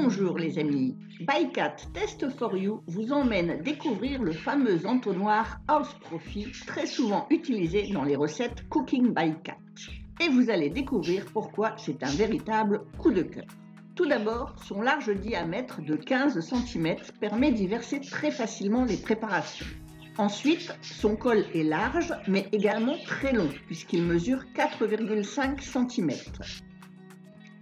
Bonjour les amis, Bykat Test for You vous emmène découvrir le fameux entonnoir House Profi, très souvent utilisé dans les recettes Cooking Bykat. Et vous allez découvrir pourquoi c'est un véritable coup de cœur. Tout d'abord, son large diamètre de 15 cm permet d'y verser très facilement les préparations. Ensuite, son col est large, mais également très long, puisqu'il mesure 4,5 cm.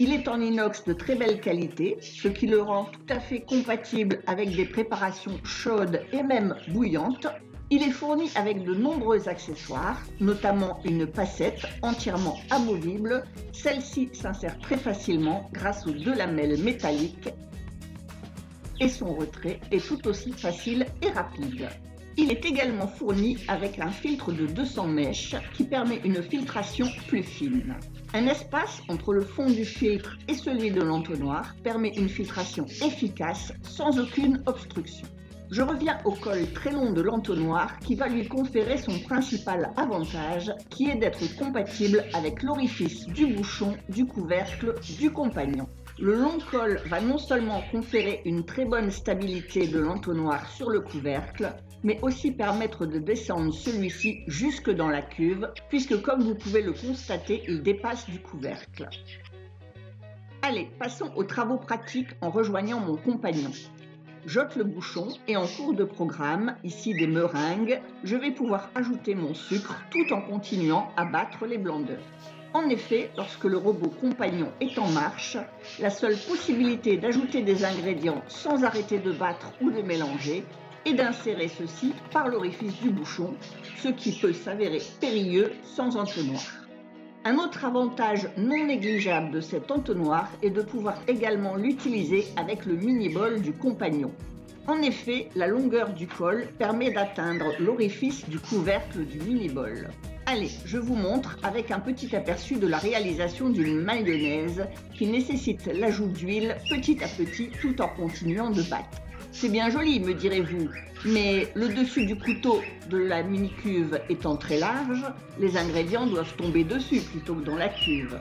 Il est en inox de très belle qualité, ce qui le rend tout à fait compatible avec des préparations chaudes et même bouillantes. Il est fourni avec de nombreux accessoires, notamment une passette entièrement amovible. Celle-ci s'insère très facilement grâce aux deux lamelles métalliques et son retrait est tout aussi facile et rapide. Il est également fourni avec un filtre de 200 mèches qui permet une filtration plus fine. Un espace entre le fond du filtre et celui de l'entonnoir permet une filtration efficace sans aucune obstruction. Je reviens au col très long de l'entonnoir qui va lui conférer son principal avantage qui est d'être compatible avec l'orifice du bouchon, du couvercle, du compagnon. Le long col va non seulement conférer une très bonne stabilité de l'entonnoir sur le couvercle, mais aussi permettre de descendre celui-ci jusque dans la cuve, puisque comme vous pouvez le constater, il dépasse du couvercle. Allez, passons aux travaux pratiques en rejoignant mon compagnon. J'ôte le bouchon et en cours de programme, ici des meringues, je vais pouvoir ajouter mon sucre tout en continuant à battre les blancs d'œufs. En effet, lorsque le robot compagnon est en marche, la seule possibilité d'ajouter des ingrédients sans arrêter de battre ou de mélanger est d'insérer ceci par l'orifice du bouchon, ce qui peut s'avérer périlleux sans entonnoir. Un autre avantage non négligeable de cet entonnoir est de pouvoir également l'utiliser avec le mini-bol du compagnon. En effet, la longueur du col permet d'atteindre l'orifice du couvercle du mini-bol. Allez, je vous montre avec un petit aperçu de la réalisation d'une mayonnaise qui nécessite l'ajout d'huile petit à petit tout en continuant de battre. C'est bien joli, me direz-vous, mais le dessus du couteau de la mini-cuve étant très large, les ingrédients doivent tomber dessus plutôt que dans la cuve.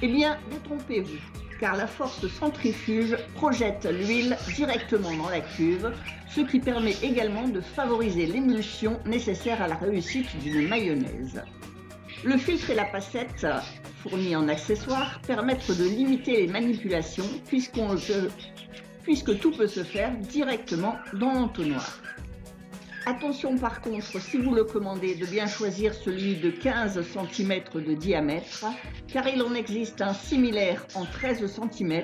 Eh bien, détrompez-vous, car la force centrifuge projette l'huile directement dans la cuve, ce qui permet également de favoriser l'émulsion nécessaire à la réussite d'une mayonnaise. Le filtre et la passette, fournis en accessoires, permettent de limiter les manipulations puisque tout peut se faire directement dans l'entonnoir. Attention par contre, si vous le commandez, de bien choisir celui de 15 cm de diamètre, car il en existe un similaire en 13 cm,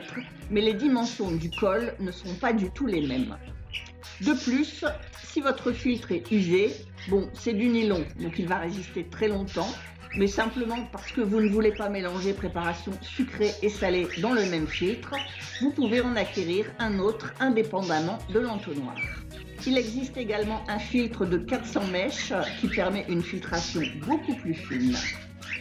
mais les dimensions du col ne sont pas du tout les mêmes. De plus, si votre filtre est usé, bon, c'est du nylon, donc il va résister très longtemps, mais simplement parce que vous ne voulez pas mélanger préparation sucrée et salée dans le même filtre, vous pouvez en acquérir un autre indépendamment de l'entonnoir. Il existe également un filtre de 400 mèches qui permet une filtration beaucoup plus fine.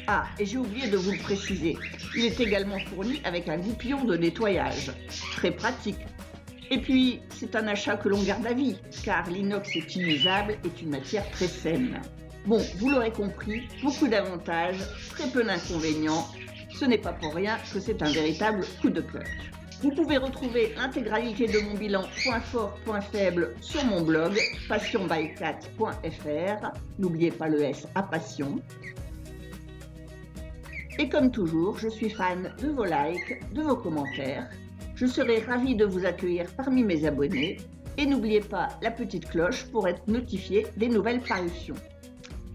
Ah, et j'ai oublié de vous le préciser, il est également fourni avec un goupillon de nettoyage. Très pratique. Et puis, c'est un achat que l'on garde à vie, car l'inox est inusable et est une matière très saine. Bon, vous l'aurez compris, beaucoup d'avantages, très peu d'inconvénients. Ce n'est pas pour rien que c'est un véritable coup de cœur. Vous pouvez retrouver l'intégralité de mon bilan point fort, point faible sur mon blog passionbykat.fr. N'oubliez pas le S à passion. Et comme toujours, je suis fan de vos likes, de vos commentaires. Je serai ravie de vous accueillir parmi mes abonnés. Et n'oubliez pas la petite cloche pour être notifié des nouvelles parutions.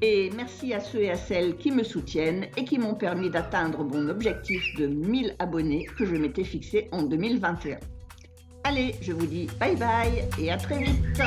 Et merci à ceux et à celles qui me soutiennent et qui m'ont permis d'atteindre mon objectif de 1000 abonnés que je m'étais fixé en 2021. Allez, je vous dis bye bye et à très vite.